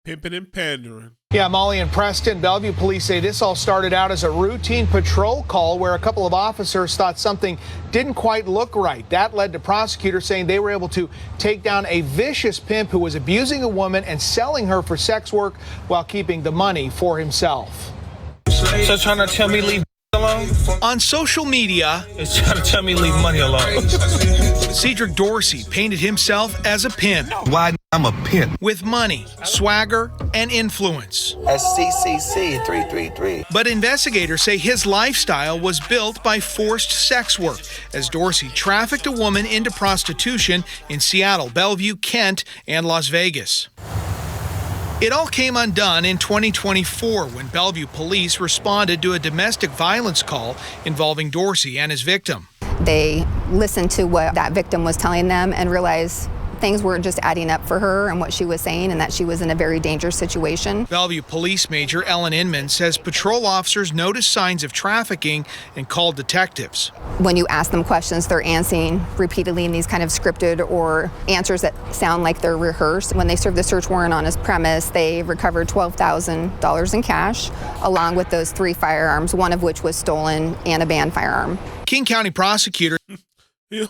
Pimping and pandering. Yeah, Molly and Preston, Bellevue police say this all started out as a routine patrol call where a couple of officers thought something didn't quite look right. That led to prosecutors saying they were able to take down a vicious pimp who was abusing a woman and selling her for sex work while keeping the money for himself. So trying to tell me leave alone? On social media, It's trying to tell me leave money alone. Dorsey painted himself as a pimp Why I'm a pimp. with money, swagger, and influence. SCCC 333. But investigators say his lifestyle was built by forced sex work, as Dorsey trafficked a woman into prostitution in Seattle, Bellevue, Kent, and Las Vegas. It all came undone in 2024 when Bellevue police responded to a domestic violence call involving Dorsey and his victim. They listened to what that victim was telling them and realized things weren't just adding up for her and what she was saying, and that she was in a very dangerous situation. Bellevue Police Major Ellen Inman says patrol officers noticed signs of trafficking and called detectives. When you ask them questions, they're answering repeatedly in these kind of scripted or answers that sound like they're rehearsed. When they served the search warrant on his premise, they recovered $12,000 in cash, along with those 3 firearms, one of which was stolen, and a banned firearm. King County prosecutor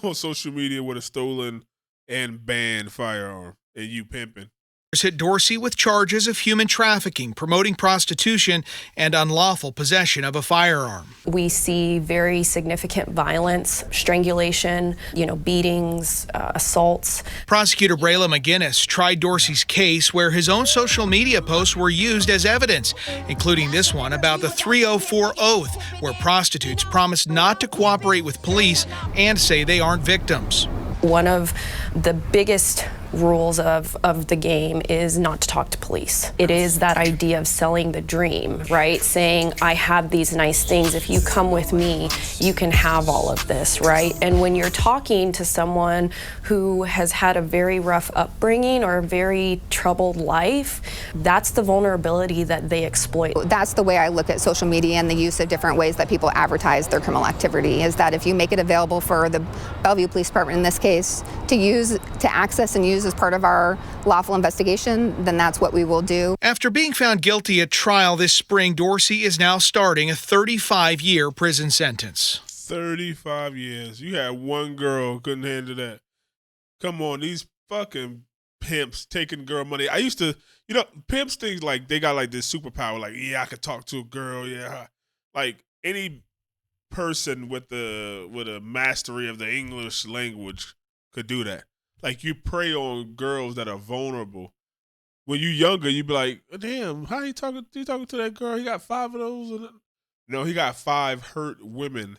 on social media with a stolen and banned firearm, and you pimping. Hit Dorsey with charges of human trafficking, promoting prostitution, and unlawful possession of a firearm. We see very significant violence, strangulation, beatings, assaults. Prosecutor Brayla McGinnis tried Dorsey's case where his own social media posts were used as evidence, including this one about the 304 oath, where prostitutes promise not to cooperate with police and say they aren't victims. One of the biggest rules of the game is not to talk to police. It is that idea of selling the dream, right? Saying, I have these nice things. If you come with me, you can have all of this, right? And when you're talking to someone who has had a very rough upbringing or a very troubled life, that's the vulnerability that they exploit. That's the way I look at social media and the use of different ways that people advertise their criminal activity, is that if you make it available for the Bellevue Police Department, in this case, to access and use as part of our lawful investigation, then that's what we will do. After being found guilty at trial this spring, Dorsey is now starting a 35-year prison sentence. 35 years. You had one girl, couldn't handle that. Come on, these fucking pimps taking girl money. I used to, pimps think like they got like this superpower, like, yeah, I could talk to a girl, yeah. Like any person with a mastery of the English language could do that. Like, you prey on girls that are vulnerable. When you younger, you be like, damn, how you talking to that girl? He got 5 of those? No, he got 5 hurt women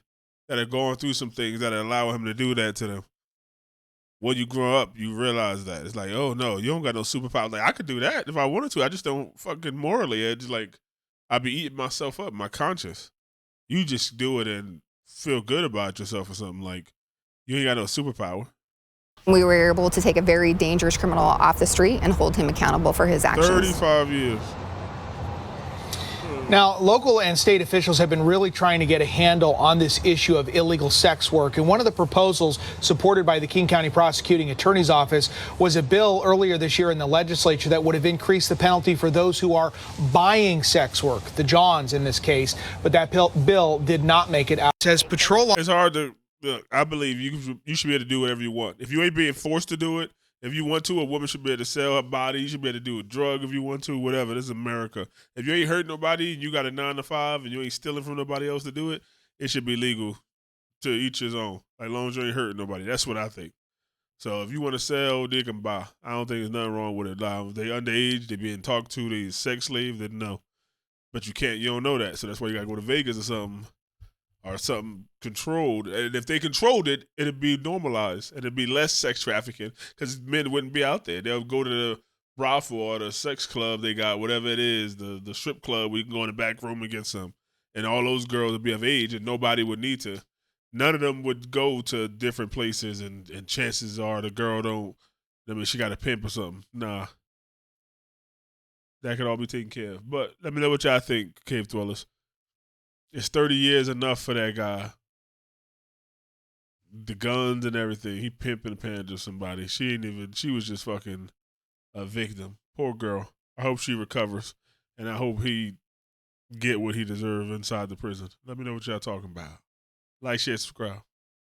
that are going through some things that allow him to do that to them. When you grow up, you realize that. It's like, oh, no, you don't got no superpower. Like, I could do that if I wanted to. I just don't fucking morally. It's like, I be eating myself up, my conscience. You just do it and feel good about yourself or something. Like, you ain't got no superpower. We were able to take a very dangerous criminal off the street and hold him accountable for his actions. 35 years. Now, local and state officials have been really trying to get a handle on this issue of illegal sex work. And one of the proposals supported by the King County Prosecuting Attorney's Office was a bill earlier this year in the legislature that would have increased the penalty for those who are buying sex work, the Johns in this case. But that bill did not make it out. Says patrol. It's hard to. Look, I believe you should be able to do whatever you want. If you ain't being forced to do it, if you want to, a woman should be able to sell her body. You should be able to do a drug if you want to, whatever. This is America. If you ain't hurting nobody and you got a 9 to 5 and you ain't stealing from nobody else to do it, it should be legal to each his own. As long as you ain't hurting nobody. That's what I think. So if you want to sell, they can buy. I don't think there's nothing wrong with it. Now, if they underage, they being talked to, they sex slave, then no. But you don't know that. So that's why you got to go to Vegas or something. Or something controlled. And if they controlled it, it'd be normalized. And it'd be less sex trafficking because men wouldn't be out there. They'll go to the brothel or the sex club they got, whatever it is, the strip club where you can go in the back room and get some. And all those girls would be of age and nobody would need to. None of them would go to different places and chances are the girl she got a pimp or something. Nah. That could all be taken care of. But let me know what y'all think, Cave Dwellers. Is 30 years enough for that guy? The guns and everything. He pimping the pants of somebody. She was just fucking a victim. Poor girl. I hope she recovers, and I hope he get what he deserves inside the prison. Let me know what y'all talking about. Like, share, subscribe.